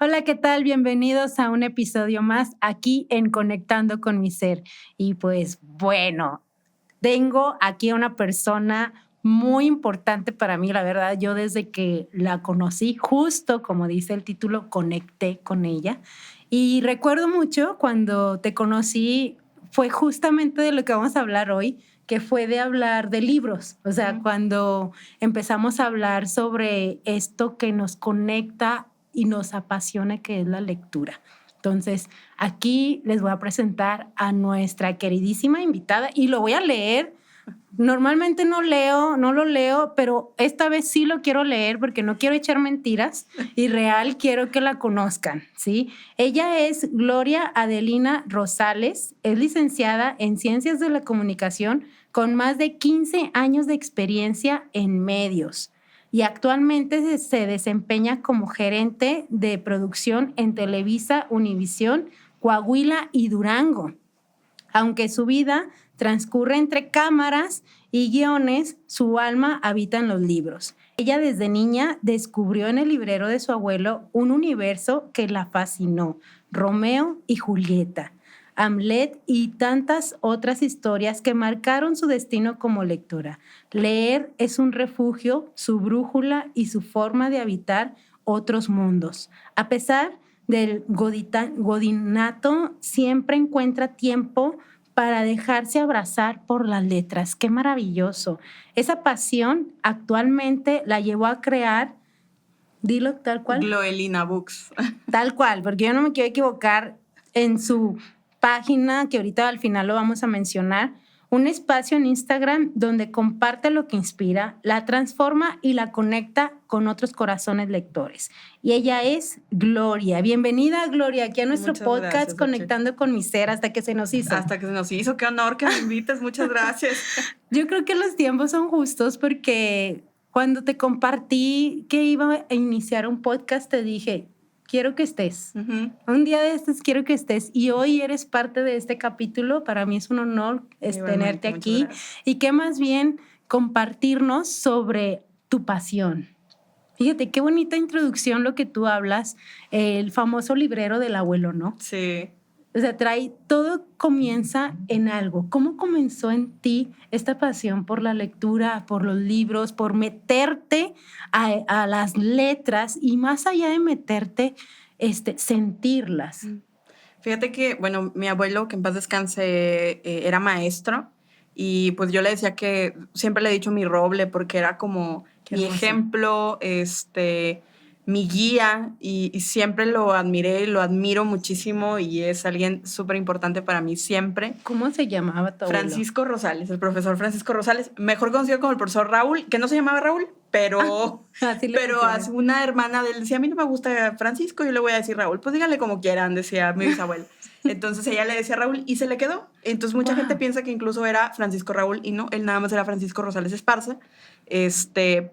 Hola, ¿qué tal? Bienvenidos a un episodio más aquí en Conectando con mi ser. Y pues bueno, tengo aquí a una persona muy importante para mí, la verdad. Yo desde que la conocí, justo como dice el título, conecté con ella. Y recuerdo mucho cuando te conocí, fue justamente de lo que vamos a hablar hoy, que fue de hablar de libros. O sea, cuando empezamos a hablar sobre esto que nos conecta y nos apasiona, que es la lectura. Entonces, aquí les voy a presentar a nuestra queridísima invitada y lo voy a leer. Normalmente no lo leo, pero esta vez sí lo quiero leer porque no quiero echar mentiras y real quiero que la conozcan, ¿sí? Ella es Gloria Adelina Rosales, es licenciada en Ciencias de la Comunicación con más de 15 años de experiencia en medios y actualmente se desempeña como gerente de producción en Televisa, Univisión, Coahuila y Durango. Aunque su vida transcurre entre cámaras y guiones, su alma habita en los libros. Ella desde niña descubrió en el librero de su abuelo un universo que la fascinó: Romeo y Julieta, Hamlet y tantas otras historias que marcaron su destino como lectora. Leer es un refugio, su brújula y su forma de habitar otros mundos. A pesar del godinato, siempre encuentra tiempo para dejarse abrazar por las letras. ¡Qué maravilloso! Esa pasión actualmente la llevó a crear, dilo tal cual. Gloelina Books. Tal cual, porque yo no me quiero equivocar, en su página, que ahorita al final lo vamos a mencionar, un espacio en Instagram donde comparte lo que inspira, la transforma y la conecta con otros corazones lectores. Y ella es Gloria. Bienvenida, Gloria, aquí a nuestro Muchas podcast gracias, Conectando con mi ser, hasta que se nos hizo. Hasta que se nos hizo. Qué honor que me invites. Muchas gracias. Yo creo que los tiempos son justos porque cuando te compartí que iba a iniciar un podcast, te dije, quiero que estés. Un día de estos quiero que estés. Y hoy eres parte de este capítulo. Para mí es un honor tenerte aquí. Y qué más bien compartirnos sobre tu pasión. Fíjate, qué bonita introducción lo que tú hablas, el famoso librero del abuelo, ¿no? Sí. O sea, todo comienza en algo. ¿Cómo comenzó en ti esta pasión por la lectura, por los libros, por meterte a las letras y más allá de meterte, sentirlas? Fíjate que, bueno, mi abuelo, que en paz descanse, era maestro y pues yo le decía que siempre le he dicho mi roble porque era como mi ejemplo, mi guía y siempre lo admiré, lo admiro muchísimo y es alguien súper importante para mí siempre. ¿Cómo se llamaba tu abuelo? Francisco Rosales, el profesor Francisco Rosales, mejor conocido como el profesor Raúl, que no se llamaba Raúl, pero una hermana de él decía, a mí no me gusta Francisco, yo le voy a decir Raúl, pues díganle como quieran, decía mi bisabuela. Entonces ella le decía Raúl y se le quedó. Entonces mucha gente piensa que incluso era Francisco Raúl y no, él nada más era Francisco Rosales Esparza.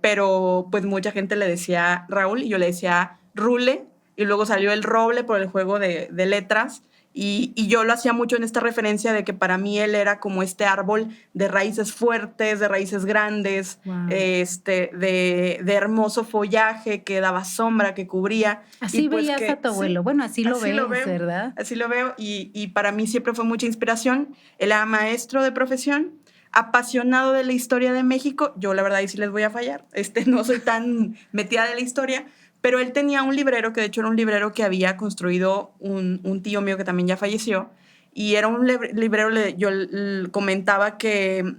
Pero pues mucha gente le decía Raúl y yo le decía Rule y luego salió el roble por el juego de letras. Y yo lo hacía mucho en esta referencia de que para mí él era como este árbol de raíces fuertes, de raíces grandes, de hermoso follaje que daba sombra, que cubría. Así pues veías a tu abuelo. Sí, bueno, así lo ves, ¿verdad? Así lo veo y para mí siempre fue mucha inspiración. Él era maestro de profesión, apasionado de la historia de México. Yo la verdad ahí sí les voy a fallar. No soy tan metida de la historia, pero él tenía un librero, que de hecho era un librero que había construido un tío mío que también ya falleció, y era un librero, yo comentaba que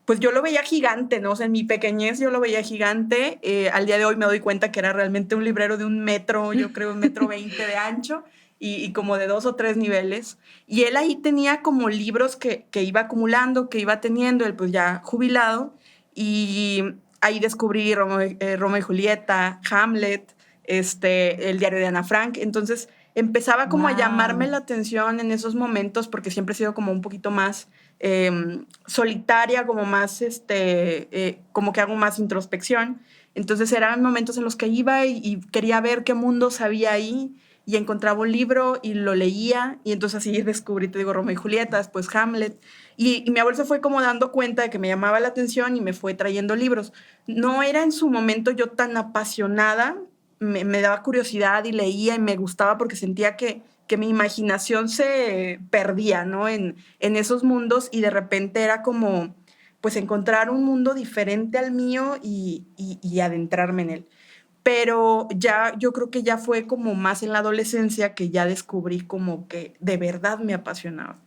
pues yo lo veía gigante, ¿no? O sea, en mi pequeñez yo lo veía gigante. Al día de hoy me doy cuenta que era realmente un librero de 1 metro, yo creo 1,20 m de ancho y como de 2 o 3 niveles. Y él ahí tenía como libros que iba acumulando, que iba teniendo, él pues ya jubilado. Y ahí descubrí Romeo y Julieta, Hamlet, el diario de Ana Frank. Entonces empezaba como a llamarme la atención en esos momentos porque siempre he sido como un poquito más solitaria, como más, como que hago más introspección. Entonces eran momentos en los que iba y quería ver qué mundos había ahí y encontraba un libro y lo leía y entonces así descubrí, te digo, Romeo y Julieta, después Hamlet. Y mi abuelo se fue como dando cuenta de que me llamaba la atención y me fue trayendo libros. No era en su momento yo tan apasionada, me daba curiosidad y leía y me gustaba porque sentía que mi imaginación se perdía, ¿no? En esos mundos y de repente era como, pues, encontrar un mundo diferente al mío y adentrarme en él. Pero ya, yo creo que ya fue como más en la adolescencia que ya descubrí como que de verdad me apasionaba.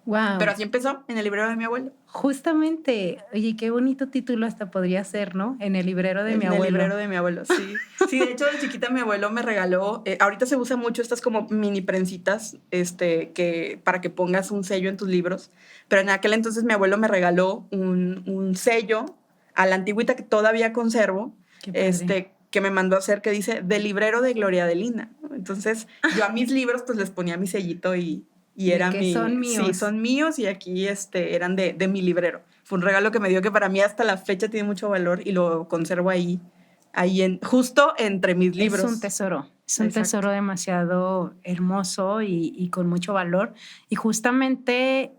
Wow. Pero así empezó, en el librero de mi abuelo. Justamente, oye, qué bonito título hasta podría ser, ¿no? En el librero de mi abuelo. En el librero de mi abuelo, sí. Sí, de hecho, de chiquita mi abuelo me regaló, ahorita se usa mucho estas como mini prensitas, para que pongas un sello en tus libros, pero en aquel entonces mi abuelo me regaló un sello a la antigüita que todavía conservo, que me mandó a hacer, que dice, del librero de Gloria Adelina. Entonces, yo a mis libros pues les ponía mi sellito y era que son míos. Sí, son míos y aquí eran de mi librero. Fue un regalo que me dio que para mí hasta la fecha tiene mucho valor y lo conservo ahí justo entre mis libros. Es un tesoro. Es un tesoro demasiado hermoso y con mucho valor. Y justamente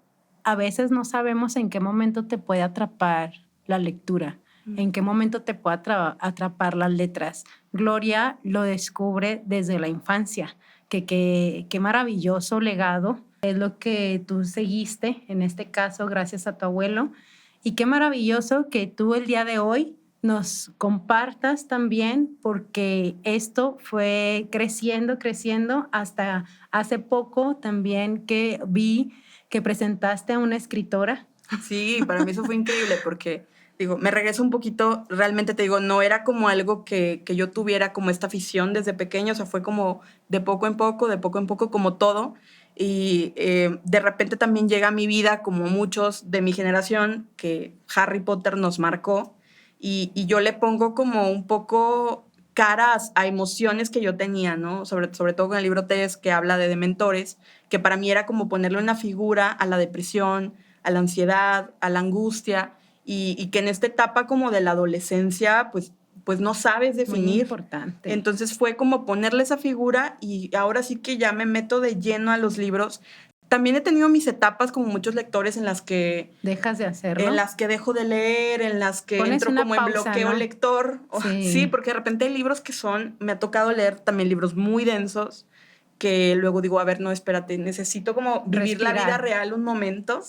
a veces no sabemos en qué momento te puede atrapar la lectura, en qué momento te puede atrapar las letras. Gloria lo descubre desde la infancia. Qué maravilloso legado es lo que tú seguiste, en este caso, gracias a tu abuelo. Y qué maravilloso que tú el día de hoy nos compartas también, porque esto fue creciendo hasta hace poco también que vi que presentaste a una escritora. Sí, para mí eso fue increíble porque, digo, me regreso un poquito, realmente te digo, no era como algo que yo tuviera como esta afición desde pequeño, o sea, fue como de poco en poco, como todo. Y de repente también llega a mi vida, como muchos de mi generación, que Harry Potter nos marcó. Y yo le pongo como un poco caras a emociones que yo tenía, ¿no? Sobre todo con el libro Tess, que habla de dementores, que para mí era como ponerle una figura a la depresión, a la ansiedad, a la angustia, y que en esta etapa como de la adolescencia, pues no sabes definir. Muy importante. Entonces fue como ponerle esa figura y ahora sí que ya me meto de lleno a los libros. También he tenido mis etapas como muchos lectores en las que... ¿Dejas de hacerlo? En las que dejo de leer, en las que Pones entro una como pausa, en bloqueo, ¿no? Lector. Sí, porque de repente hay libros que me ha tocado leer también libros muy densos, que luego digo, a ver, no, espérate, necesito como vivir la vida real un momento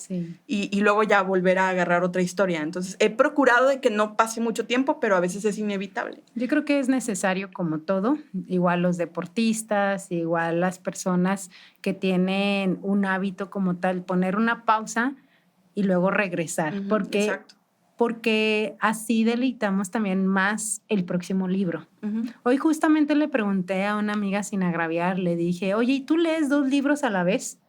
y luego ya volver a agarrar otra historia. Entonces, he procurado de que no pase mucho tiempo, pero a veces es inevitable. Yo creo que es necesario como todo, igual los deportistas, igual las personas que tienen un hábito como tal, poner una pausa y luego regresar, porque así deleitamos también más el próximo libro. Hoy justamente le pregunté a una amiga sin agraviar, le dije, oye, ¿y tú lees 2 libros a la vez?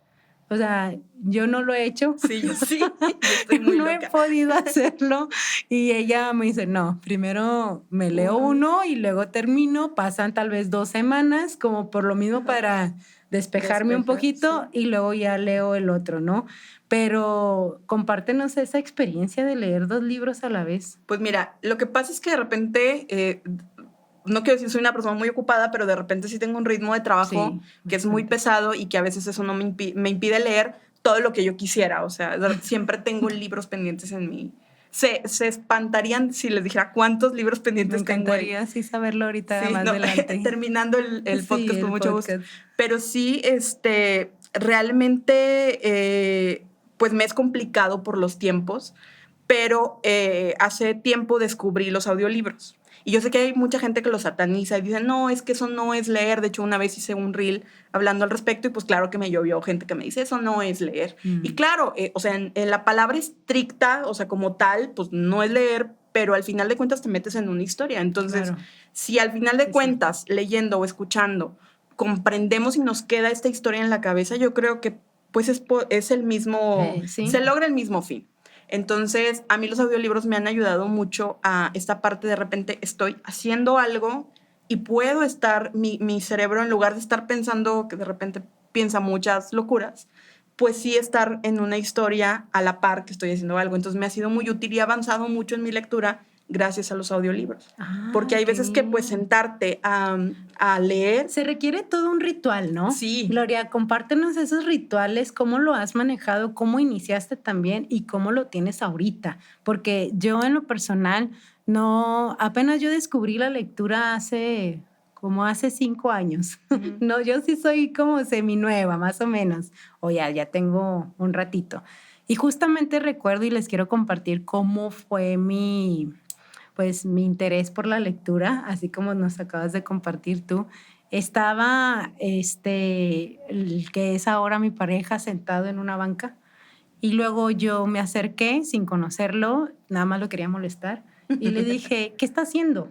O sea, yo no lo he hecho. Sí, yo sí. Yo estoy muy no loca. he podido hacerlo. Y ella me dice, no, primero me leo uno y luego termino. Pasan tal vez 2 semanas, como por lo mismo para despejarme un poquito y luego ya leo el otro, ¿no? Pero compártenos esa experiencia de leer 2 libros a la vez. Pues mira, lo que pasa es que de repente... no quiero decir soy una persona muy ocupada, pero de repente sí tengo un ritmo de trabajo que es muy pesado y que a veces eso no me impide leer todo lo que yo quisiera. O sea, siempre tengo libros pendientes en mí. Se espantarían si les dijera cuántos libros pendientes tengo. Me encantaría sí saberlo ahorita más adelante. Terminando el podcast con mucho gusto. Pero sí, realmente, pues me es complicado por los tiempos, pero hace tiempo descubrí los audiolibros. Y yo sé que hay mucha gente que lo sataniza y dice, no, es que eso no es leer. De hecho, una vez hice un reel hablando al respecto y pues claro que me llovió gente que me dice, eso no es leer. Y claro, o sea, en la palabra estricta, o sea, como tal, pues no es leer, pero al final de cuentas te metes en una historia. Entonces, si al final de cuentas, leyendo o escuchando, comprendemos y nos queda esta historia en la cabeza, yo creo que pues es el mismo, se logra el mismo fin. Entonces, a mí los audiolibros me han ayudado mucho a esta parte de repente estoy haciendo algo y puedo estar, mi cerebro en lugar de estar pensando que de repente piensa muchas locuras, pues sí estar en una historia a la par que estoy haciendo algo. Entonces me ha sido muy útil y he avanzado mucho en mi lectura gracias a los audiolibros. Porque hay veces que pues sentarte a leer... Se requiere todo un ritual, ¿no? Sí. Gloria, compártenos esos rituales, cómo lo has manejado, cómo iniciaste también y cómo lo tienes ahorita. Porque yo en lo personal, apenas yo descubrí la lectura hace como hace 5 años. Ujú. No, yo sí soy como seminueva, más o menos. O ya tengo un ratito. Y justamente recuerdo y les quiero compartir cómo fue pues mi interés por la lectura, así como nos acabas de compartir tú. Estaba el que es ahora mi pareja sentado en una banca y luego yo me acerqué sin conocerlo, nada más lo quería molestar y le dije, ¿qué está haciendo?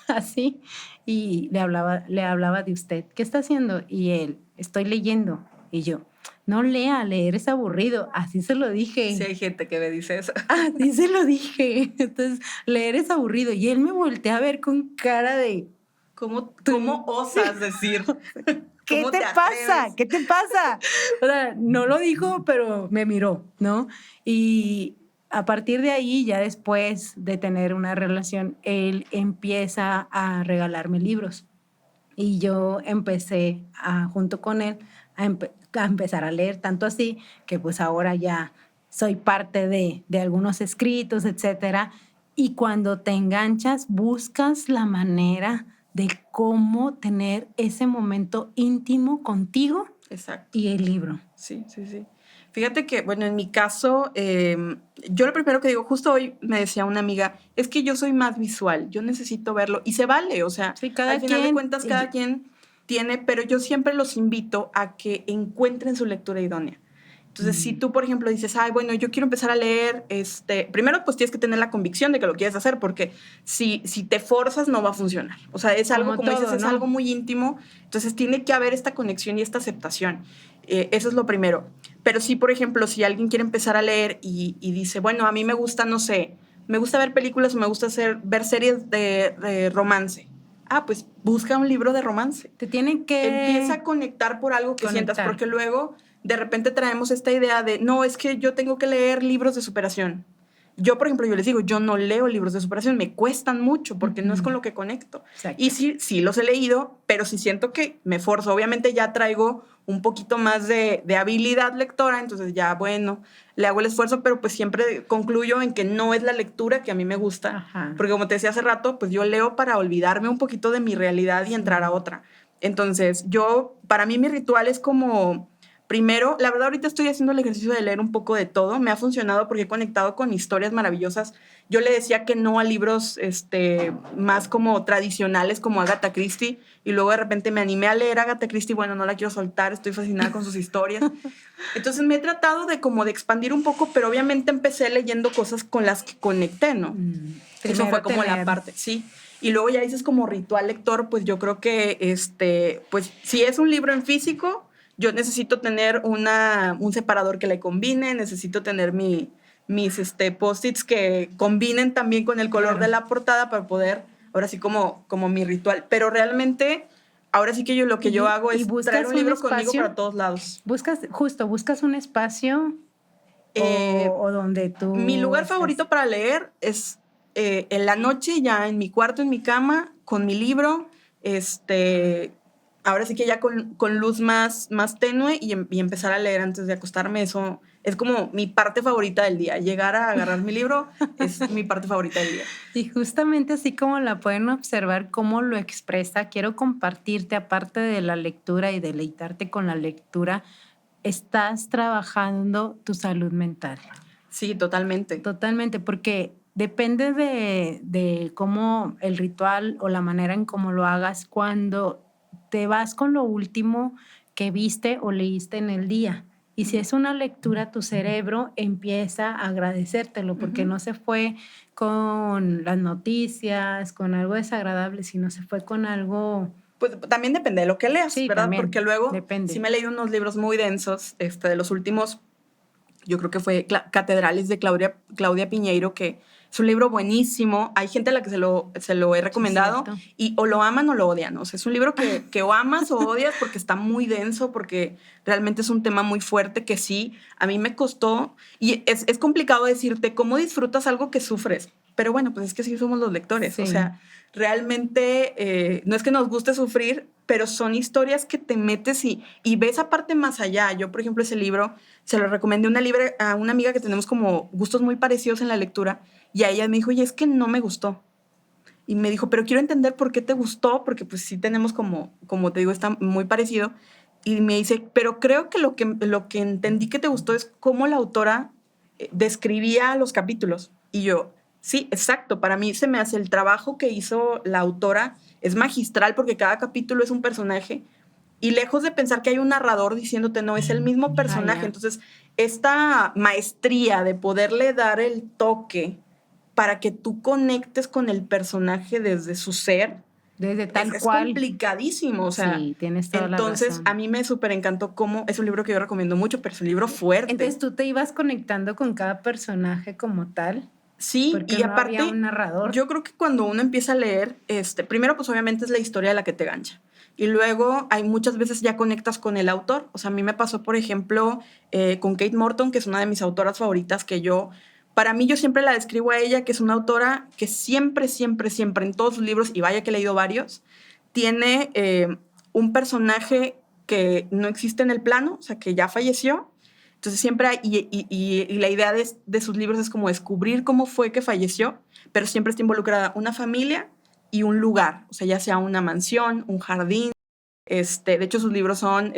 Así, y le hablaba de usted, ¿qué está haciendo? Y él, estoy leyendo. Y yo, no lea, leer es aburrido, así se lo dije. Sí hay gente que me dice eso. Así se lo dije. Entonces, leer es aburrido. Y él me voltea a ver con cara de, ¿Cómo osas decir? ¿qué ¿Cómo te te pasa? atreves? ¿Qué te pasa? O sea, no lo dijo, pero me miró, ¿no? Y a partir de ahí, ya después de tener una relación, él empieza a regalarme libros. Y yo empecé junto con él a empezar a leer, tanto así que pues ahora ya soy parte de algunos escritos, etcétera. Y cuando te enganchas, buscas la manera de cómo tener ese momento íntimo contigo Exacto. y el libro. Sí, sí, sí. Fíjate que, bueno, en mi caso, yo lo primero que digo, justo hoy me decía una amiga, es que yo soy más visual, yo necesito verlo y se vale, o sea, Sí, cada al final de quien. cuentas cada quien tiene, pero yo siempre los invito a que encuentren su lectura idónea. Entonces, si tú, por ejemplo, dices, ay, bueno, yo quiero empezar a leer, primero pues tienes que tener la convicción de que lo quieres hacer, porque si te forzas no va a funcionar. O sea, es algo, como todo, dices, es ¿no? algo muy íntimo, entonces tiene que haber esta conexión y esta aceptación. Eso es lo primero. Pero sí, por ejemplo, si alguien quiere empezar a leer y dice, bueno, a mí me gusta, no sé, me gusta ver películas o me gusta ver series de romance. Ah, pues busca un libro de romance. Te tienen que Empieza a conectar por algo que sientas, conectar. porque luego de repente traemos esta idea de, no, es que yo tengo que leer libros de superación. Yo, por ejemplo, yo les digo, yo no leo libros de superación, me cuestan mucho porque no es con lo que conecto. Exacto. Y sí los he leído, pero sí siento que me forzo. Obviamente ya traigo un poquito más de habilidad lectora, entonces ya, bueno, le hago el esfuerzo, pero pues siempre concluyo en que no es la lectura que a mí me gusta. Ajá. Porque como te decía hace rato, pues yo leo para olvidarme un poquito de mi realidad y entrar a otra. Entonces, para mí mi ritual es como, primero, la verdad ahorita estoy haciendo el ejercicio de leer un poco de todo, me ha funcionado porque he conectado con historias maravillosas. Yo le decía que no a libros más como tradicionales como Agatha Christie y luego de repente me animé a leer Agatha Christie, bueno, no la quiero soltar, estoy fascinada con sus historias. Entonces me he tratado de expandir un poco, pero obviamente empecé leyendo cosas con las que conecté, ¿no? Eso fue como la parte, sí. Y luego ya dices como ritual lector, pues yo creo que, pues si es un libro en físico, yo necesito tener un separador que le combine, necesito tener mis post-its que combinen también con el color de la portada para poder, ahora sí como mi ritual. Pero realmente, ahora sí que lo que yo hago es traer un libro conmigo para todos lados. Buscas un espacio o donde tú... Mi lugar favorito para leer es en la noche, ya en mi cuarto, en mi cama, con mi libro, ahora sí que ya con luz más tenue y empezar a leer antes de acostarme. Eso es como mi parte favorita del día. Llegar a agarrar mi libro es mi parte favorita del día. Y justamente así como la pueden observar, cómo lo expresa, quiero compartirte, aparte de la lectura y deleitarte con la lectura, estás trabajando tu salud mental. Sí, totalmente. Totalmente, porque depende de cómo el ritual o la manera en cómo lo hagas, cuando te vas con lo último que viste o leíste en el día. Y si es una lectura, tu cerebro empieza a agradecértelo porque no se fue con las noticias, con algo desagradable, sino se fue con algo... Pues también depende de lo que leas, Sí, ¿verdad? también, Porque luego depende. sí me he leído unos libros muy densos, de los últimos, yo creo que fue Catedrales de Claudia Piñeiro, que es un libro buenísimo. Hay gente a la que se lo he recomendado y o lo aman o lo odian. O sea, es un libro que o amas o odias porque está muy denso, porque realmente es un tema muy fuerte que sí, a mí me costó. Y es complicado decirte cómo disfrutas algo que sufres. Pero bueno, pues es que sí somos los lectores. Sí. O sea, realmente no es que nos guste sufrir, pero son historias que te metes y ves aparte más allá. Yo, por ejemplo, ese libro se lo recomendé a una amiga que tenemos como gustos muy parecidos en la lectura y a ella me dijo, oye, es que no me gustó. y me dijo, pero quiero entender por qué te gustó, porque pues sí tenemos como te digo, está muy parecido. Y me dice, pero creo que lo que entendí que te gustó es cómo la autora describía los capítulos. Y yo, sí, exacto, para mí se me hace el trabajo que hizo la autora es magistral porque cada capítulo es un personaje y lejos de pensar que hay un narrador diciéndote, no, es el mismo personaje. Entonces, esta maestría de poderle dar el toque para que tú conectes con el personaje desde su ser, desde tal cual. Es complicadísimo, o sea. Sí, tienes toda Entonces, la razón. a mí me súper encantó cómo es un libro que yo recomiendo mucho, pero es un libro fuerte. Entonces, tú te ibas conectando con cada personaje como tal. Sí, porque y no aparte, había un narrador. Yo creo que cuando uno empieza a leer, primero pues obviamente es la historia la que te gancha. Y luego hay muchas veces ya conectas con el autor. O sea, a mí me pasó, por ejemplo, con Kate Morton, que es una de mis autoras favoritas, para mí yo siempre la describo a ella, que es una autora que siempre, siempre, siempre en todos sus libros, y vaya que he leído varios, tiene un personaje que no existe en el plano, o sea, que ya falleció. Entonces siempre hay, y la idea de sus libros es como descubrir cómo fue que falleció, pero siempre está involucrada una familia y un lugar, o sea, ya sea una mansión, un jardín. De hecho, sus libros son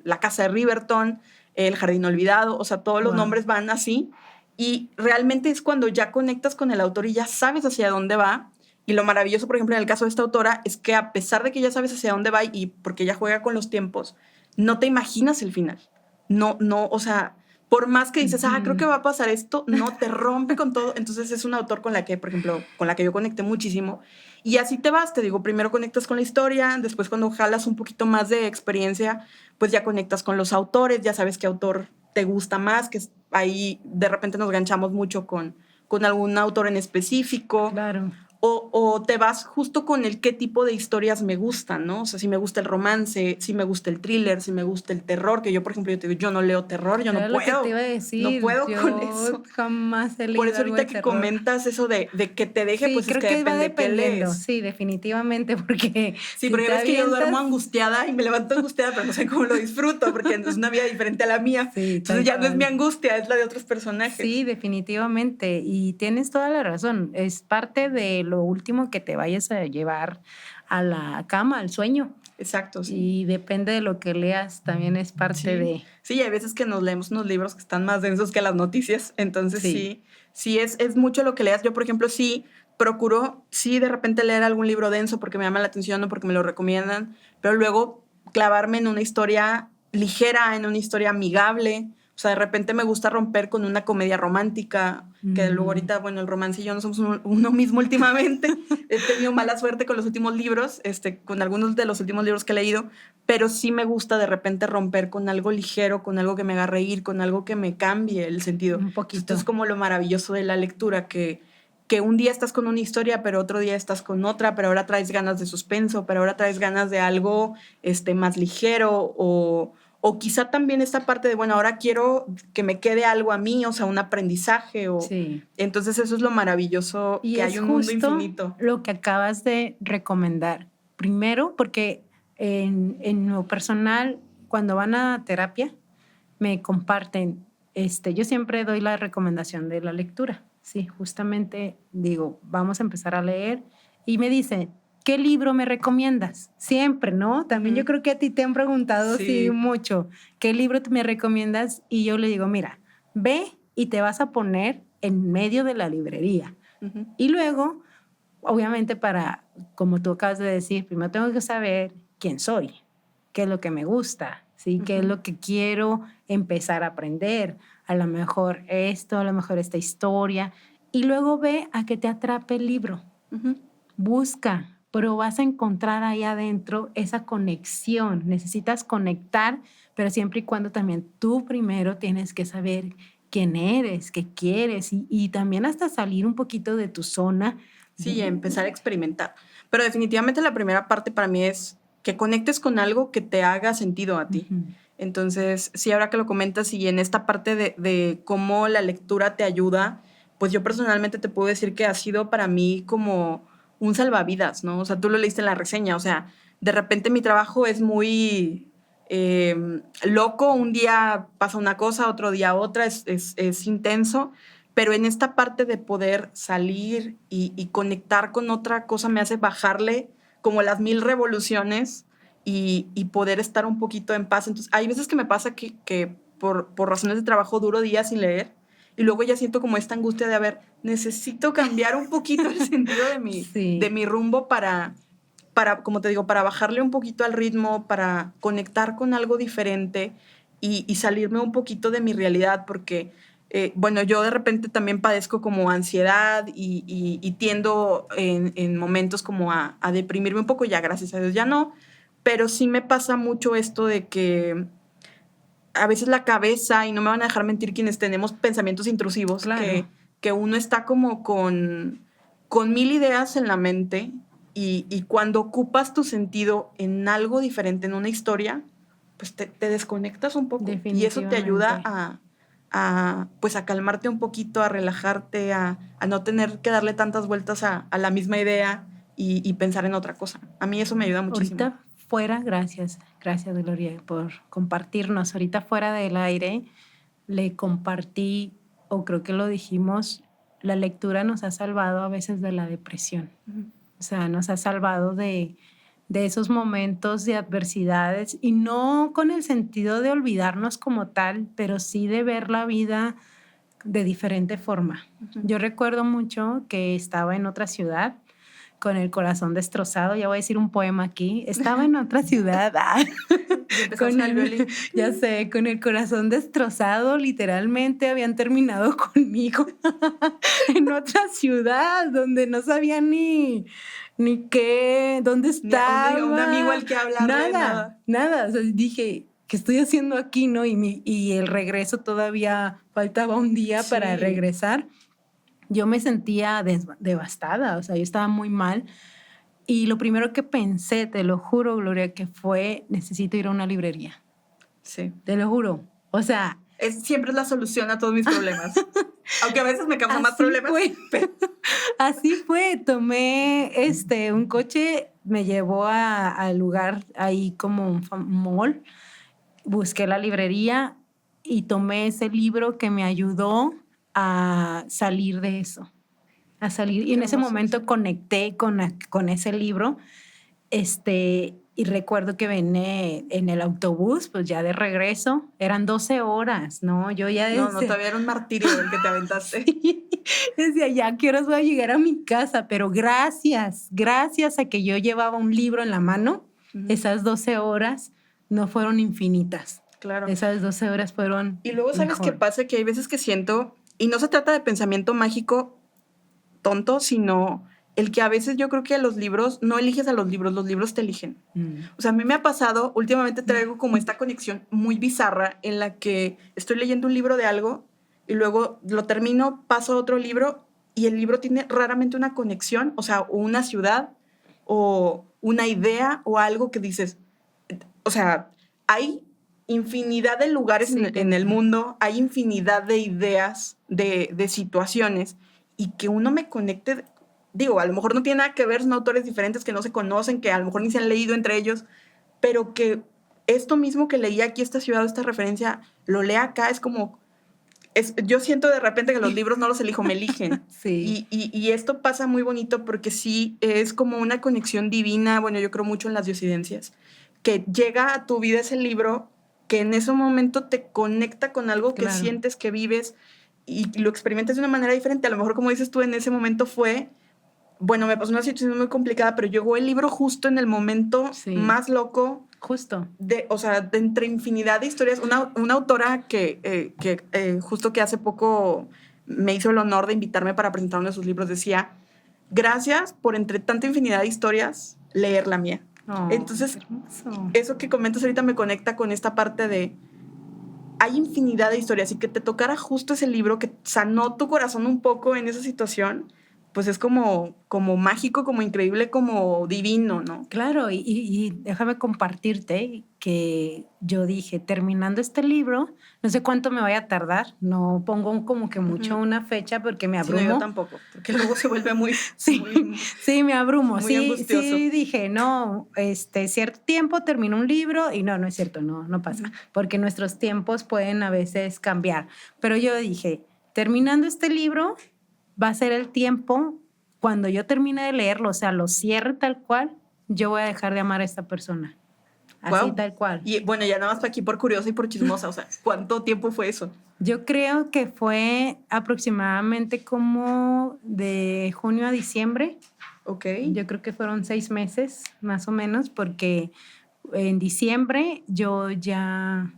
La casa de Riverton, El jardín olvidado, o sea, todos los nombres van así. Y realmente es cuando ya conectas con el autor y ya sabes hacia dónde va. Y lo maravilloso, por ejemplo, en el caso de esta autora, es que a pesar de que ya sabes hacia dónde va y porque ella juega con los tiempos, no te imaginas el final. No, o sea, por más que dices, creo que va a pasar esto, no, te rompe con todo. Entonces es un autor con la que, por ejemplo, con la que yo conecté muchísimo. Y así te vas, te digo, primero conectas con la historia, después cuando jalas un poquito más de experiencia, pues ya conectas con los autores, ya sabes qué autor te gusta más, que ahí de repente nos ganchamos mucho con algún autor en específico. Claro. O te vas justo con el qué tipo de historias me gustan, ¿no? O sea, si me gusta el romance, si me gusta el thriller, si me gusta el terror, que yo, por ejemplo, yo no leo terror, yo no puedo. Lo que te iba a decir, no puedo con eso. Jamás he leído Por eso ahorita algo de que terror. Comentas eso de que te deje, sí, pues creo es que va depende qué lees. Sí, definitivamente, porque sí, pero ya ves que yo duermo angustiada y me levanto angustiada, pero no sé cómo lo disfruto, porque es una vida diferente a la mía. Sí, entonces ya no es mi angustia, es la de otros personajes. Sí, definitivamente. Y tienes toda la razón. Es parte de lo último que te vayas a llevar a la cama, al sueño. Exacto, sí. Y depende de lo que leas, también es parte de... Sí, hay veces que nos leemos unos libros que están más densos que las noticias, entonces sí es mucho lo que leas. Yo, por ejemplo, sí procuro, de repente leer algún libro denso porque me llama la atención o porque me lo recomiendan, pero luego clavarme en una historia ligera, en una historia amigable. O sea, de repente me gusta romper con una comedia romántica, que luego ahorita, bueno, el romance y yo no somos uno mismo últimamente. He tenido mala suerte con los últimos libros, con algunos de los últimos libros que he leído, pero sí me gusta de repente romper con algo ligero, con algo que me haga reír, con algo que me cambie el sentido. Un poquito. Esto es como lo maravilloso de la lectura, que un día estás con una historia, pero otro día estás con otra, pero ahora traes ganas de suspenso, pero ahora traes ganas de algo más ligero o quizá también esta parte de, bueno, ahora quiero que me quede algo a mí, o sea, un aprendizaje. Entonces eso es lo maravilloso, y que hay un mundo infinito. Lo que acabas de recomendar. Primero, porque en lo personal, cuando van a terapia, me comparten, yo siempre doy la recomendación de la lectura. Sí, justamente digo, vamos a empezar a leer y me dicen, ¿qué libro me recomiendas? Siempre, ¿no? También yo creo que a ti te han preguntado mucho, ¿qué libro me recomiendas? Y yo le digo, mira, ve y te vas a poner en medio de la librería. Y luego, obviamente como tú acabas de decir, primero tengo que saber quién soy, qué es lo que me gusta, ¿sí? ¿Qué es lo que quiero empezar a aprender? A lo mejor esto, a lo mejor esta historia. Y luego ve a que te atrape el libro. Busca, pero vas a encontrar ahí adentro esa conexión. Necesitas conectar, pero siempre y cuando también tú primero tienes que saber quién eres, qué quieres y también hasta salir un poquito de tu zona. Sí, y empezar a experimentar. Pero definitivamente la primera parte para mí es que conectes con algo que te haga sentido a ti. Entonces, sí, ahora que lo comentas y en esta parte de cómo la lectura te ayuda, pues yo personalmente te puedo decir que ha sido para mí como un salvavidas, ¿no? O sea, tú lo leíste en la reseña, o sea, de repente mi trabajo es muy loco, un día pasa una cosa, otro día otra, es intenso, pero en esta parte de poder salir y conectar con otra cosa me hace bajarle como las 1000 revoluciones y poder estar un poquito en paz. Entonces, hay veces que me pasa que por razones de trabajo duro días sin leer y luego ya siento como esta angustia de, a ver, necesito cambiar un poquito el sentido Sí. de mi rumbo para, como te digo, para bajarle un poquito al ritmo, para conectar con algo diferente y salirme un poquito de mi realidad, porque, bueno, yo de repente también padezco como ansiedad y tiendo en momentos como a deprimirme un poco, ya gracias a Dios ya no, pero sí me pasa mucho esto de que a veces la cabeza, y no me van a dejar mentir quienes tenemos pensamientos intrusivos, Claro. que uno está como con 1000 ideas en la mente y cuando ocupas tu sentido en algo diferente, en una historia, pues te desconectas un poco y eso te ayuda pues a calmarte un poquito, a relajarte, a no tener que darle tantas vueltas a la misma idea y pensar en otra cosa. A mí eso me ayuda muchísimo. Ahorita fuera, gracias Gloria por compartirnos. Ahorita fuera del aire le compartí, o creo que lo dijimos, la lectura nos ha salvado a veces de la depresión. Ujú. O sea, nos ha salvado de esos momentos de adversidades y no con el sentido de olvidarnos como tal, pero sí de ver la vida de diferente forma. Ujú. Yo recuerdo mucho que estaba en otra ciudad con el corazón destrozado. Ya voy a decir un poema aquí. Estaba en otra ciudad. Con el violín. Ya sé, con el corazón destrozado, literalmente habían terminado conmigo en otra ciudad donde no sabía ni qué, dónde estaba. Un amigo al que hablarle, Nada. O sea, dije, ¿qué estoy haciendo aquí, no? Y el regreso todavía faltaba un día para regresar. Yo me sentía devastada, o sea, yo estaba muy mal. Y lo primero que pensé, te lo juro, Gloria, que fue, necesito ir a una librería. Sí. Te lo juro. O sea... siempre es la solución a todos mis problemas. Aunque a veces me causa más problemas. Así fue. Tomé un coche, me llevó al lugar ahí como un mall. Busqué la librería y tomé ese libro que me ayudó a salir de eso. A salir. Y en ese momento conecté con ese libro. Y recuerdo que venía en el autobús, pues ya de regreso, eran 12 horas, ¿no? Yo ya No, todavía era un martirio el que te aventaste. Sí, decía, ya, ¿qué horas voy a llegar a mi casa? Pero gracias a que yo llevaba un libro en la mano, esas 12 horas no fueron infinitas. Claro. Esas 12 horas fueron Y luego, ¿sabes qué pasa? Que hay veces que siento, y no se trata de pensamiento mágico tonto, sino el que a veces yo creo que a los libros, no eliges a los libros te eligen. O sea, a mí me ha pasado, últimamente traigo como esta conexión muy bizarra en la que estoy leyendo un libro de algo y luego lo termino, paso a otro libro y el libro tiene raramente una conexión, o sea, o una ciudad o una idea o algo que dices, o sea, hay infinidad de lugares en el mundo, hay infinidad de ideas, de situaciones y que uno me conecte. Digo, a lo mejor no tiene nada que ver, son autores diferentes que no se conocen, que a lo mejor ni se han leído entre ellos, pero que esto mismo que leí aquí, esta ciudad, esta referencia, lo lea acá, es como... yo siento de repente que los libros no los elijo, me eligen. Sí. Y esto pasa muy bonito porque sí, es como una conexión divina, bueno, yo creo mucho en las diosidencias, que llega a tu vida ese libro que en ese momento te conecta con algo que sientes, que vives y lo experimentas de una manera diferente. A lo mejor, como dices tú, en ese momento fue... Bueno, me pasó una situación muy complicada, pero llegó el libro justo en el momento más loco. Justo. O sea, de entre infinidad de historias. Una autora que justo que hace poco me hizo el honor de invitarme para presentar uno de sus libros decía, gracias por entre tanta infinidad de historias leer la mía. Oh, entonces, eso que comentas ahorita me conecta con esta parte de hay infinidad de historias y que te tocara justo ese libro que sanó tu corazón un poco en esa situación, pues es como mágico, como increíble, como divino, ¿no? Claro, y déjame compartirte que yo dije, terminando este libro, no sé cuánto me vaya a tardar, no pongo como que mucho una fecha porque me abrumo. Sí, no, yo tampoco, porque luego se vuelve muy... sí, me abrumo, muy angustioso. Sí, dije, no, cierto tiempo termino un libro y no es cierto, no pasa, porque nuestros tiempos pueden a veces cambiar, pero yo dije, terminando este libro, va a ser el tiempo, cuando yo termine de leerlo, o sea, lo cierre tal cual, yo voy a dejar de amar a esta persona. Así Wow. tal cual. Y bueno, ya nada más para aquí por curiosa y por chismosa, o sea, ¿cuánto tiempo fue eso? Yo creo que fue aproximadamente como de junio a diciembre. Ok. Yo creo que fueron 6 meses, más o menos, porque en diciembre yo ya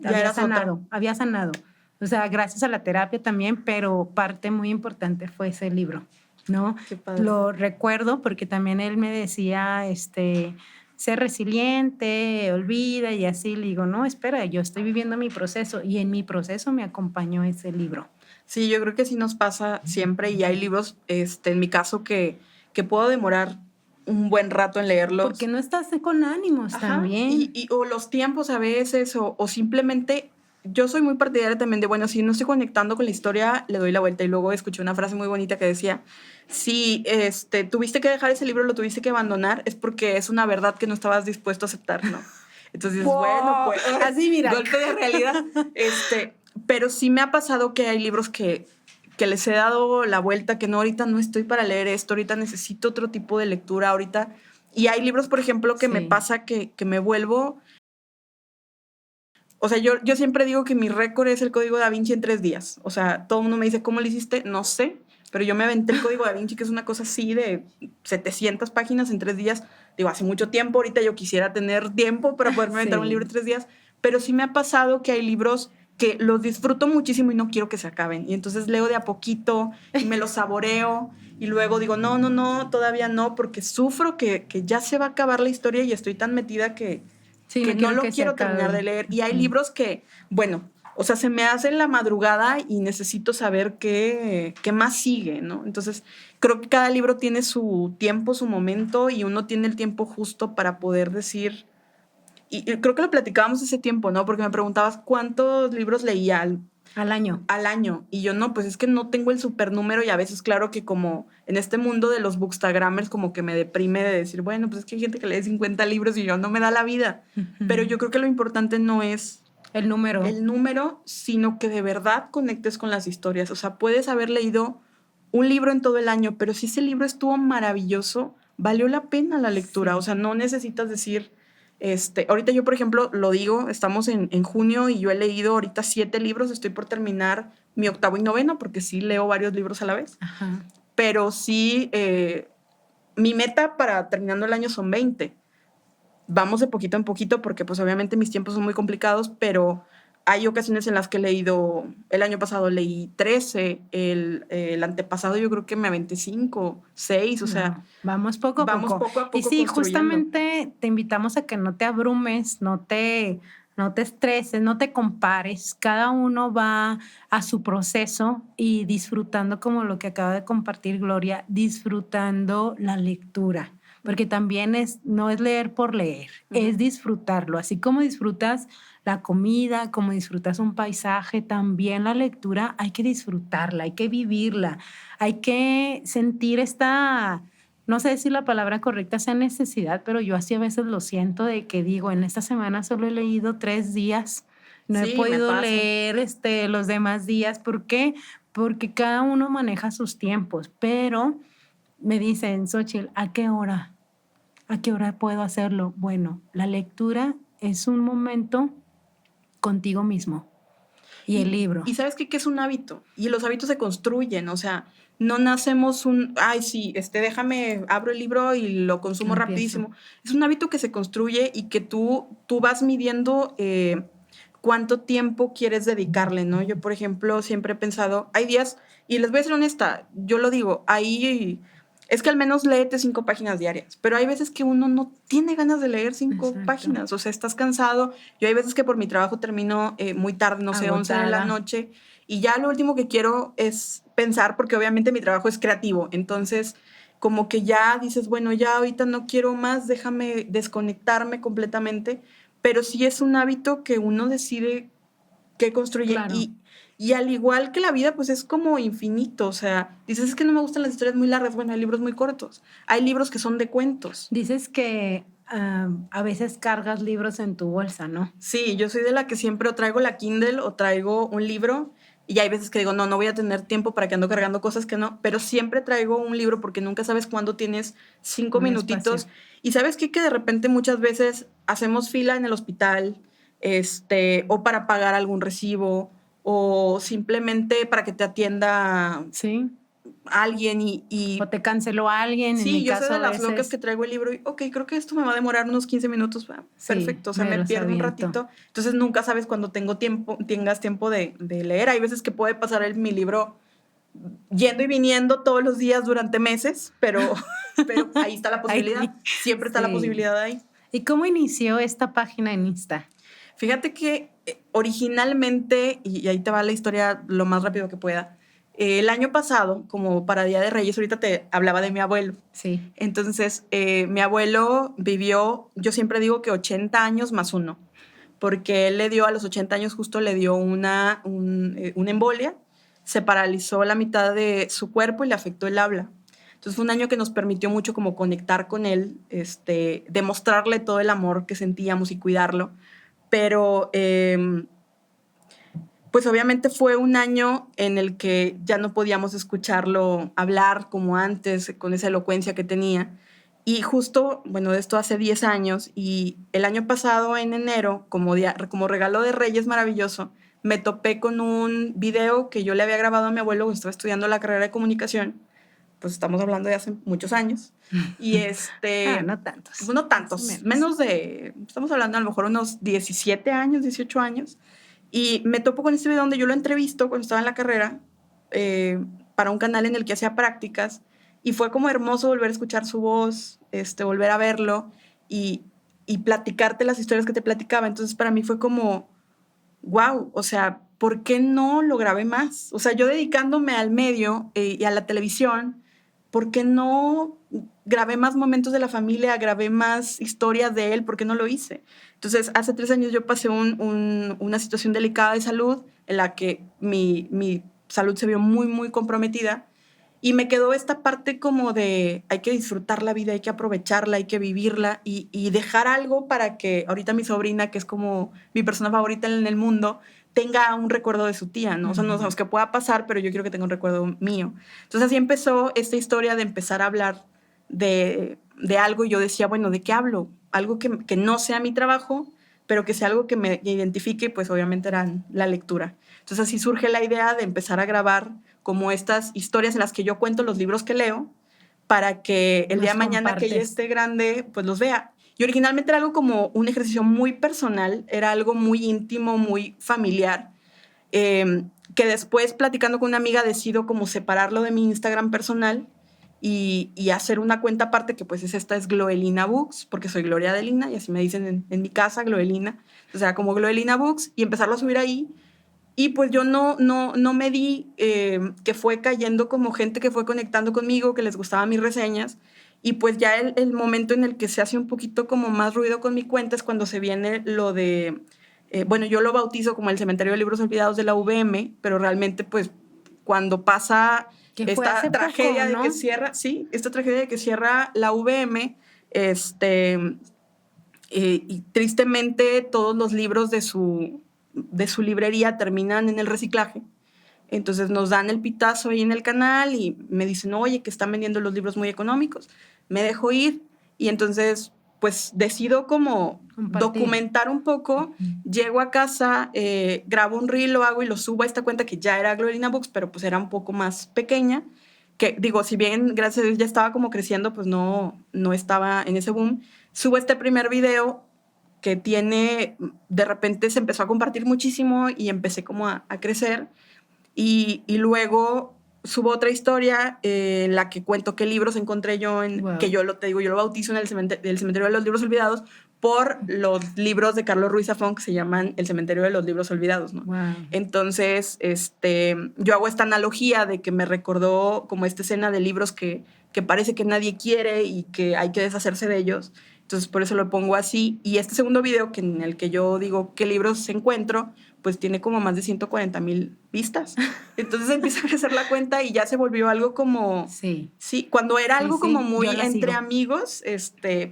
eras otra. había sanado. O sea, gracias a la terapia también, pero parte muy importante fue ese libro, ¿no? Qué padre. Lo recuerdo porque también él me decía, ser resiliente, olvida y así. Le digo, no, espera, yo estoy viviendo mi proceso y en mi proceso me acompañó ese libro. Sí, yo creo que sí nos pasa siempre y hay libros, en mi caso, que puedo demorar un buen rato en leerlos. Porque no estás con ánimos. Ajá, también. O los tiempos a veces, o simplemente, yo soy muy partidaria también de, bueno, si no estoy conectando con la historia, le doy la vuelta. Y luego escuché una frase muy bonita que decía, si tuviste que dejar ese libro, lo tuviste que abandonar, es porque es una verdad que no estabas dispuesto a aceptar, ¿no? Entonces, wow, bueno, pues, así mira. Golpe de realidad. Pero sí me ha pasado que hay libros que les he dado la vuelta, que no, ahorita no estoy para leer esto, ahorita necesito otro tipo de lectura, ahorita. Y hay libros, por ejemplo, que me pasa que me vuelvo... O sea, yo siempre digo que mi récord es el Código Da Vinci en 3 días. O sea, todo el mundo me dice, ¿cómo lo hiciste? No sé, pero yo me aventé el Código Da Vinci, que es una cosa así de 700 páginas en 3 días. Digo, hace mucho tiempo, ahorita yo quisiera tener tiempo para poderme aventar un libro en 3 días, pero sí me ha pasado que hay libros que los disfruto muchísimo y no quiero que se acaben. Y entonces leo de a poquito y me los saboreo y luego digo, no, todavía no, porque sufro que ya se va a acabar la historia y estoy tan metida que no lo quiero terminar de leer. Y hay libros que, bueno, o sea, se me hace en la madrugada y necesito saber qué más sigue, ¿no? Entonces, creo que cada libro tiene su tiempo, su momento, y uno tiene el tiempo justo para poder decir... Y creo que lo platicábamos ese tiempo, ¿no? Porque me preguntabas cuántos libros leía al año. Al año. Y yo, no, pues es que no tengo el supernúmero y a veces, claro que como en este mundo de los bookstagrammers como que me deprime de decir, bueno, pues es que hay gente que lee 50 libros y yo no me da la vida. Uh-huh. Pero yo creo que lo importante no es el número, sino que de verdad conectes con las historias. O sea, puedes haber leído un libro en todo el año, pero si ese libro estuvo maravilloso, valió la pena la lectura. Sí. O sea, no necesitas decir... ahorita yo, por ejemplo, lo digo, estamos en junio y yo he leído ahorita 7 libros, estoy por terminar mi 8º y 9º, porque sí leo varios libros a la vez. Ajá. Pero sí, mi meta para terminando el año son 20. Vamos de poquito en poquito porque pues obviamente mis tiempos son muy complicados, pero hay ocasiones en las que he leído, el año pasado leí 13, el antepasado yo creo que me aventé 5, 6, o sea... Vamos poco a poco. Y sí, justamente te invitamos a que no te abrumes, no te estreses, no te compares. Cada uno va a su proceso y disfrutando, como lo que acaba de compartir Gloria, disfrutando la lectura. Porque también no es leer por leer, es disfrutarlo. Así como disfrutas la comida, como disfrutas un paisaje, también la lectura hay que disfrutarla, hay que vivirla, hay que sentir esta, no sé si la palabra correcta sea necesidad, pero yo así a veces lo siento de que digo, en esta semana solo he leído 3 días, no he podido leer los demás días. ¿Por qué? Porque cada uno maneja sus tiempos, pero me dicen, Xochitl, ¿a qué hora? ¿A qué hora puedo hacerlo? Bueno, la lectura es un momento contigo mismo y el libro. Y ¿sabes qué? Que es un hábito y los hábitos se construyen, o sea, no nacemos ay, sí, déjame, abro el libro y lo consumo rapidísimo. Es un hábito que se construye y que tú vas midiendo cuánto tiempo quieres dedicarle, ¿no? Yo, por ejemplo, siempre he pensado, hay días, y les voy a ser honesta, yo lo digo, ahí... Es que al menos léete 5 páginas diarias, pero hay veces que uno no tiene ganas de leer 5 páginas, o sea, estás cansado. Yo hay veces que por mi trabajo termino muy tarde, no sé, 11 de la noche, y ya lo último que quiero es pensar, porque obviamente mi trabajo es creativo, entonces como que ya dices, bueno, ya ahorita no quiero más, déjame desconectarme completamente, pero sí es un hábito que uno decide que construye. Claro. Y al igual que la vida, pues es como infinito. O sea, dices, es que no me gustan las historias muy largas. Bueno, hay libros muy cortos. Hay libros que son de cuentos. Dices que a veces cargas libros en tu bolsa, ¿no? Sí, yo soy de la que siempre o traigo la Kindle o traigo un libro Y hay veces que digo, no voy a tener tiempo para que ando cargando cosas que no, pero siempre traigo un libro porque nunca sabes cuándo tienes 5 Un minutitos. espacio. Y ¿sabes qué? Que de repente muchas veces hacemos fila en el hospital, o para pagar algún recibo, o simplemente para que te atienda Sí. alguien y O te canceló alguien, en sí, mi yo soy caso de a las locas veces. que traigo el libro y, ok, creo que esto me va a demorar unos 15 minutos. Sí, Perfecto, o sea, me me los pierdo un aviento. ratito. Entonces nunca sabes cuándo tengas tiempo de leer. Hay veces que puede pasar mi libro yendo y viniendo todos los días durante meses, pero ahí está la posibilidad. Ahí, Siempre está la sí. posibilidad ahí. ¿Y cómo inició esta página en Insta? Fíjate que originalmente, y ahí te va la historia lo más rápido que pueda, el año pasado, como para Día de Reyes, ahorita te hablaba de mi abuelo. Sí. Entonces, mi abuelo vivió, yo siempre digo que 80 años más uno, porque él le dio, a los 80 años justo le dio una embolia, se paralizó la mitad de su cuerpo y le afectó el habla. Entonces fue un año que nos permitió mucho como conectar con él, demostrarle todo el amor que sentíamos y cuidarlo. Pero pues obviamente fue un año en el que ya no podíamos escucharlo hablar como antes, con esa elocuencia que tenía. Y justo, bueno, de esto hace 10 años, y el año pasado, en enero, como regalo de Reyes maravilloso, me topé con un video que yo le había grabado a mi abuelo cuando estaba estudiando la carrera de comunicación. Pues estamos hablando de hace muchos años. Y no tantos. pues no tantos, estamos hablando a lo mejor unos 17 años, 18 años. Y me topo con este video donde yo lo entrevisto cuando estaba en la carrera, para un canal en el que hacía prácticas, y fue como hermoso volver a escuchar su voz, volver a verlo y platicarte las historias que te platicaba. Entonces para mí fue como, wow, o sea, ¿por qué no lo grabé más? O sea, yo dedicándome al medio y a la televisión, ¿por qué no grabé más momentos de la familia, grabé más historias de él? ¿Por qué no lo hice? Entonces, hace 3 años yo pasé una situación delicada de salud en la que mi salud se vio muy, muy comprometida. Y me quedó esta parte como de hay que disfrutar la vida, hay que aprovecharla, hay que vivirla y dejar algo para que ahorita mi sobrina, que es como mi persona favorita en el mundo, tenga un recuerdo de su tía, ¿no? O sea, no sabemos qué pueda pasar, pero yo quiero que tenga un recuerdo mío. Entonces así empezó esta historia de empezar a hablar de algo, y yo decía, bueno, ¿de qué hablo? Algo que no sea mi trabajo, pero que sea algo que me identifique, pues obviamente era la lectura. Entonces así surge la idea de empezar a grabar como estas historias en las que yo cuento los libros que leo, para que el día de mañana que ella esté grande, pues los vea. Y originalmente era algo como un ejercicio muy personal, era algo muy íntimo, muy familiar, que después, platicando con una amiga, decido como separarlo de mi Instagram personal y hacer una cuenta aparte, que pues es Gloelina Books, porque soy Gloria Adelina, y así me dicen en mi casa, Gloelina. O sea, como Gloelina Books, y empezarlo a subir ahí. Y pues yo no me di, que fue cayendo como gente que fue conectando conmigo, que les gustaban mis reseñas. Y pues ya el momento en el que se hace un poquito como más ruido con mi cuenta es cuando se viene lo de, bueno, yo lo bautizo como el Cementerio de Libros Olvidados de la UVM, pero realmente pues cuando pasa esta tragedia poco, ¿no? de que cierra, sí, esta tragedia de que cierra la UVM, y tristemente todos los libros de su librería terminan en el reciclaje. Entonces nos dan el pitazo ahí en el canal y me dicen, oye, que están vendiendo los libros muy económicos. Me dejo ir y entonces pues decido como documentar un poco. Llego a casa, grabo un reel, lo hago y lo subo a esta cuenta que ya era Glorina Books, pero pues era un poco más pequeña. Que digo, si bien gracias a Dios ya estaba como creciendo, pues no estaba en ese boom. Subo este primer video que de repente se empezó a compartir muchísimo y empecé como a crecer. Y luego subo otra historia, en la que cuento qué libros encontré yo, que yo lo bautizo en el cementerio de los libros olvidados, por los libros de Carlos Ruiz Zafón que se llaman El Cementerio de los Libros Olvidados, ¿no? Entonces, yo hago esta analogía de que me recordó como esta escena de libros que que parece que nadie quiere y que hay que deshacerse de ellos. Entonces, por eso lo pongo así. Y este segundo video, en el que yo digo qué libros encuentro, pues tiene como más de 140,000 vistas. Entonces empieza a crecer la cuenta y ya se volvió algo como... Sí. Sí, cuando era algo como muy entre sigo. amigos,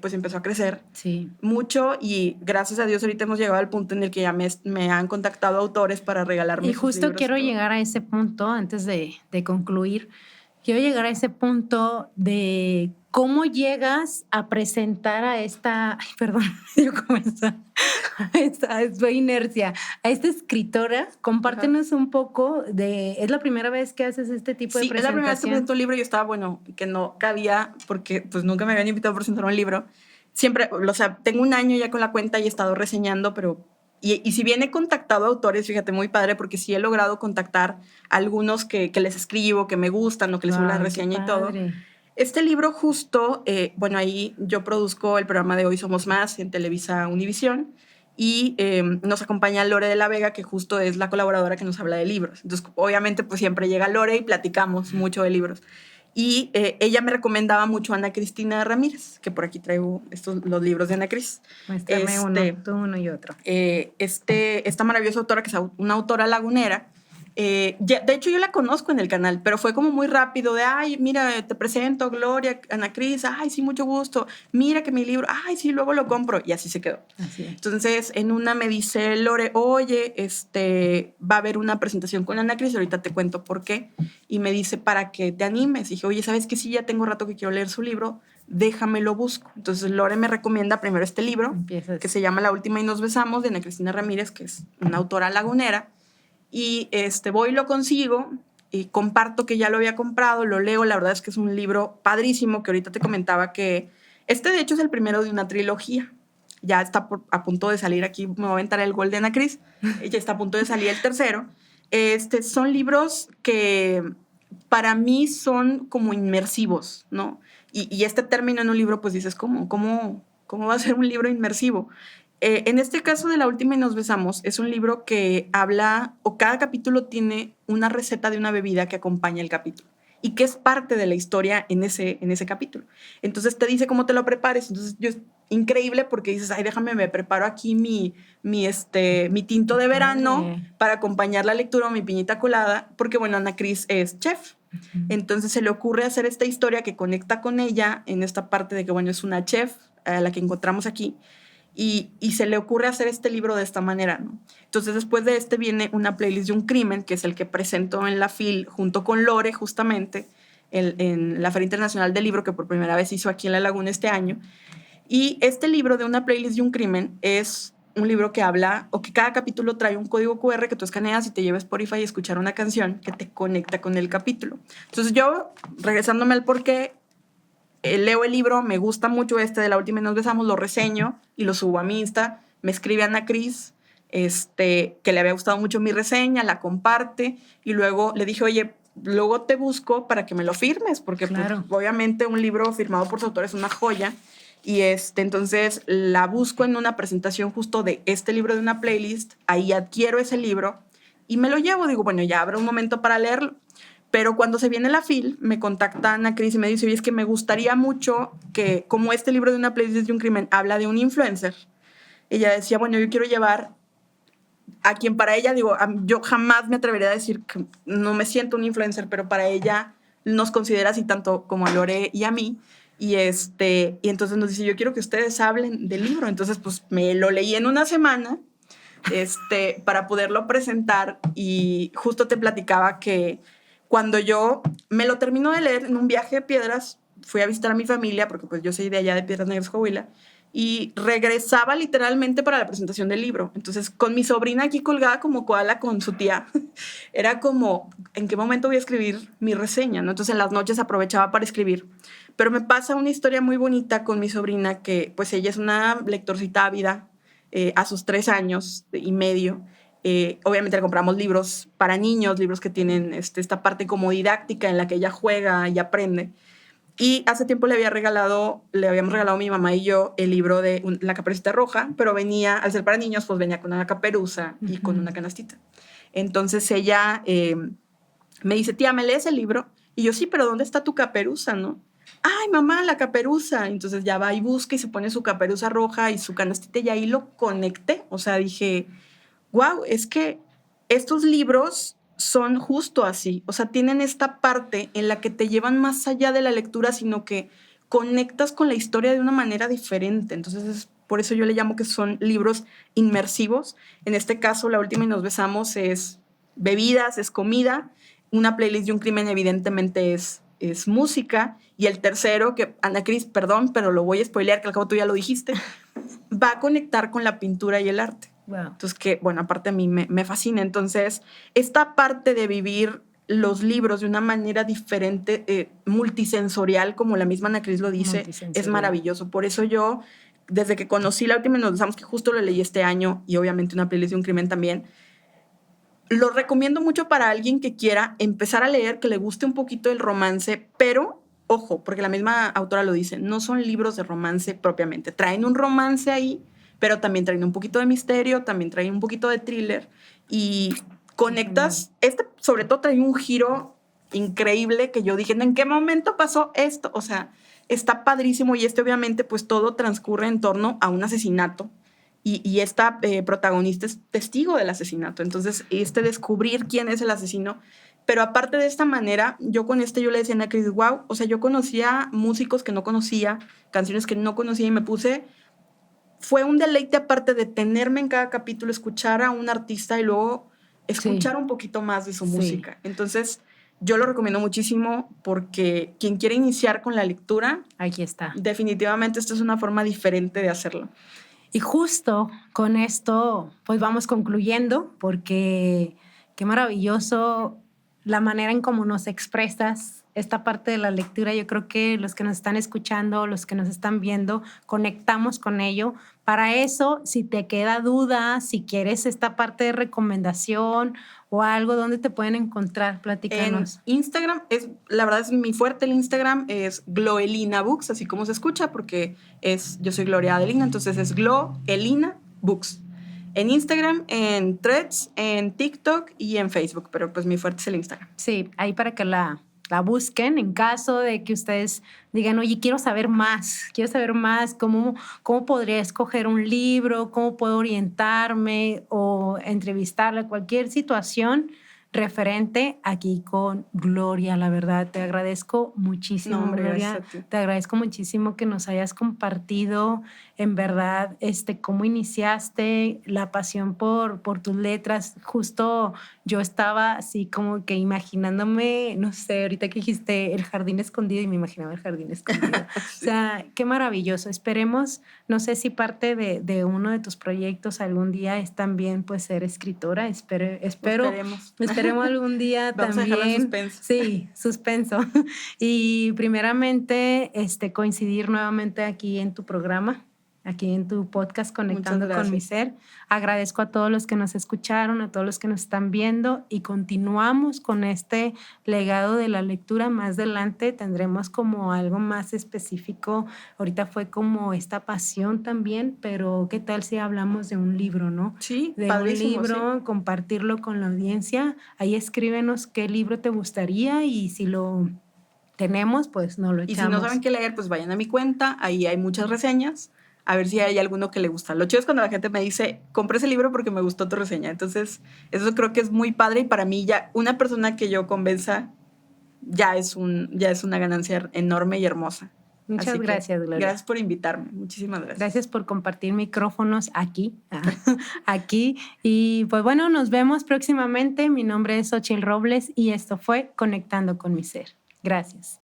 pues empezó a crecer Sí. mucho y gracias a Dios ahorita hemos llegado al punto en el que ya me han contactado autores para regalarme Y sus justo libros quiero y todo. llegar a ese punto, antes de concluir, quiero llegar a ese punto de cómo llegas a presentar a esta, ay, perdón, yo comencé fue inercia, a esta escritora. Compártenos un poco es la primera vez que haces este tipo de Sí, es la primera vez que presentación. presento un libro y yo estaba, que no cabía porque pues nunca me habían invitado a presentar un libro. Siempre, o sea, tengo un año ya con la cuenta y he estado reseñando, pero... Y si bien he contactado a autores, fíjate, muy padre, porque sí he logrado contactar a algunos que les escribo, que me gustan o que les subo la reseña y todo. Este libro justo, ahí yo produzco el programa de Hoy Somos Más en Televisa Univisión y nos acompaña Lore de la Vega, que justo es la colaboradora que nos habla de libros. Entonces, obviamente, pues siempre llega Lore y platicamos mucho de libros. Y ella me recomendaba mucho a Ana Cristina Ramírez, que por aquí traigo los libros de Ana Cris. Muéstrame uno y otro. Esta maravillosa autora, que es una autora lagunera. De hecho, yo la conozco en el canal, pero fue como muy rápido de, ay, mira, te presento, Gloria, Ana Cris, ay, sí, mucho gusto, mira que mi libro, ay, sí, luego lo compro, y así se quedó. Así es. Entonces, en una me dice Lore, oye, va a haber una presentación con Ana Cris, ahorita te cuento por qué, y me dice, para que te animes. Y dije, oye, ¿sabes qué? Sí, ya tengo rato que quiero leer su libro, déjame lo busco. Entonces, Lore me recomienda primero este libro, que se llama La Última y Nos Besamos, de Ana Cristina Ramírez, que es una autora lagunera. Y voy y lo consigo y comparto que ya lo había comprado, lo leo. La verdad es que es un libro padrísimo, que ahorita te comentaba que de hecho es el primero de una trilogía. Ya está a punto de salir, aquí me voy a aventar el gol de Ana Cris, ya está a punto de salir el tercero. Son libros que para mí son como inmersivos, ¿no? Y este término en un libro, pues dices, ¿cómo va a ser un libro inmersivo? En este caso de La Última y Nos Besamos, es un libro que habla, o cada capítulo tiene una receta de una bebida que acompaña el capítulo y que es parte de la historia en ese capítulo. Entonces te dice cómo te lo prepares. Entonces es increíble porque dices, ay, me preparo aquí mi tinto de verano para acompañar la lectura o mi piñita colada, porque bueno, Ana Cris es chef. Entonces se le ocurre hacer esta historia que conecta con ella en esta parte de que, bueno, es una chef a la que encontramos aquí. Y se le ocurre hacer este libro de esta manera, ¿no? Entonces, después de viene una playlist de un crimen, que es el que presento en la FIL junto con Lore, justamente, en la Feria Internacional del Libro, que por primera vez hizo aquí en La Laguna este año. Y este libro de una playlist de un crimen es un libro que habla, o que cada capítulo trae un código QR que tú escaneas y te llevas a Spotify y escuchar una canción que te conecta con el capítulo. Entonces, yo, regresándome al porqué, leo el libro, me gusta mucho de La Última y Nos Besamos, lo reseño y lo subo a mi Insta. Me escribe Ana Cris, que le había gustado mucho mi reseña, la comparte y luego le dije, oye, luego te busco para que me lo firmes, porque claro, pues, obviamente un libro firmado por su autor es una joya. Y entonces la busco en una presentación justo de este libro de una playlist, ahí adquiero ese libro y me lo llevo. Digo, bueno, ya habrá un momento para leerlo. Pero cuando se viene la FIL, me contacta Ana Cris y me dice, oye, es que me gustaría mucho que, como este libro de una playlist de un crimen habla de un influencer, ella decía, bueno, yo quiero llevar a quien para ella, digo, yo jamás me atrevería a decir que no me siento un influencer, pero para ella nos considera así tanto como a Lore y a mí. Y entonces nos dice, yo quiero que ustedes hablen del libro. Entonces, pues me lo leí en una semana para poderlo presentar. Y justo te platicaba que cuando yo me lo termino de leer en un viaje de Piedras, fui a visitar a mi familia, porque pues yo soy de allá de Piedras Negras, Coahuila, y regresaba literalmente para la presentación del libro. Entonces, con mi sobrina aquí colgada como koala con su tía, era como, ¿en qué momento voy a escribir mi reseña? ¿No? Entonces, en las noches aprovechaba para escribir. Pero me pasa una historia muy bonita con mi sobrina, que pues ella es una lectorcita ávida a sus 3 años y medio. Obviamente le compramos libros para niños, libros que tienen esta parte como didáctica en la que ella juega y aprende. Y hace tiempo le habíamos regalado mi mamá y yo el libro de La Caperucita Roja, pero venía, al ser para niños, pues venía con una caperuza y con una canastita. Entonces ella me dice, tía, ¿me lees el libro? Y yo, sí, pero ¿dónde está tu caperuza, no? ay, mamá, la caperuza. Entonces ya va y busca y se pone su caperuza roja y su canastita y ahí lo conecté. O sea, dije, wow, es que estos libros son justo así. O sea, tienen esta parte en la que te llevan más allá de la lectura, sino que conectas con la historia de una manera diferente. Entonces, por eso yo le llamo que son libros inmersivos. En este caso, La última y nos besamos es bebidas, es comida. Una playlist de un crimen evidentemente es música. Y el tercero, que Ana Cris, perdón, pero lo voy a spoilear, que al cabo tú ya lo dijiste, va a conectar con la pintura y el arte. Wow. Entonces, que, bueno, aparte a mí me fascina. Entonces, esta parte de vivir los libros de una manera diferente, multisensorial, como la misma Ana Cris lo dice, es maravilloso. Por eso yo, desde que conocí La última, nos besamos, que justo lo leí este año, y obviamente una playlist de un crimen también, lo recomiendo mucho para alguien que quiera empezar a leer, que le guste un poquito el romance, pero, ojo, porque la misma autora lo dice, no son libros de romance propiamente. Traen un romance ahí, pero también traen un poquito de misterio, también traen un poquito de thriller y conectas. Este, sobre todo, trae un giro increíble que yo dije, ¿en qué momento pasó esto? O sea, está padrísimo y obviamente, pues todo transcurre en torno a un asesinato. Y esta protagonista es testigo del asesinato. Entonces, descubrir quién es el asesino. Pero aparte de esta manera, yo le decía a Ana Cris, wow, o sea, yo conocía músicos que no conocía, canciones que no conocía y me puse. Fue un deleite aparte de tenerme en cada capítulo, escuchar a un artista y luego escuchar un poquito más de su música. Entonces, yo lo recomiendo muchísimo porque quien quiere iniciar con la lectura, aquí está. Definitivamente esto es una forma diferente de hacerlo. Y justo con esto, pues vamos concluyendo, porque qué maravilloso la manera en cómo nos expresas esta parte de la lectura. Yo creo que los que nos están escuchando, los que nos están viendo, conectamos con ello. Para eso, si te queda duda, si quieres esta parte de recomendación o algo, ¿dónde te pueden encontrar? Platícanos. En Instagram, la verdad es mi fuerte el Instagram, es Gloelina Books, así como se escucha, porque yo soy Gloria Adelina, entonces es Gloelina Books. En Instagram, en Threads, en TikTok y en Facebook, pero pues mi fuerte es el Instagram. Sí, ahí para que la busquen en caso de que ustedes digan, oye, quiero saber más, cómo podría escoger un libro, cómo puedo orientarme o entrevistarle, cualquier situación referente aquí con Gloria. La verdad, te agradezco muchísimo, no, hombre, Gloria. Te agradezco muchísimo que nos hayas compartido, en verdad, cómo iniciaste la pasión por tus letras. Justo yo estaba así como que imaginándome, no sé, ahorita que dijiste el jardín escondido y me imaginaba el jardín escondido. Sí. O sea, qué maravilloso. Esperemos, no sé si parte de uno de tus proyectos algún día es también pues ser escritora. Esperemos algún día Vamos también. A dejarlo en suspenso. Sí, suspenso. Y primeramente coincidir nuevamente aquí en tu programa, aquí en tu podcast Conectando con mi Ser. Agradezco a todos los que nos escucharon, a todos los que nos están viendo y continuamos con este legado de la lectura. Más adelante tendremos como algo más específico. Ahorita fue como esta pasión también, pero ¿qué tal si hablamos de un libro, no? Sí, de un libro, sí. Compartirlo con la audiencia. Ahí escríbenos qué libro te gustaría y si lo tenemos, pues no lo echamos. Y si no saben qué leer, pues vayan a mi cuenta, ahí hay muchas reseñas. A ver si hay alguno que le gusta. Lo chido es cuando la gente me dice, compré ese libro porque me gustó tu reseña. Entonces, eso creo que es muy padre y para mí ya una persona que yo convenza ya es una ganancia enorme y hermosa. Muchas gracias, Gloria. Gracias por invitarme. Muchísimas gracias. Gracias por compartir micrófonos aquí. Y pues bueno, nos vemos próximamente. Mi nombre es Xochitl Robles y esto fue Conectando con mi Ser. Gracias.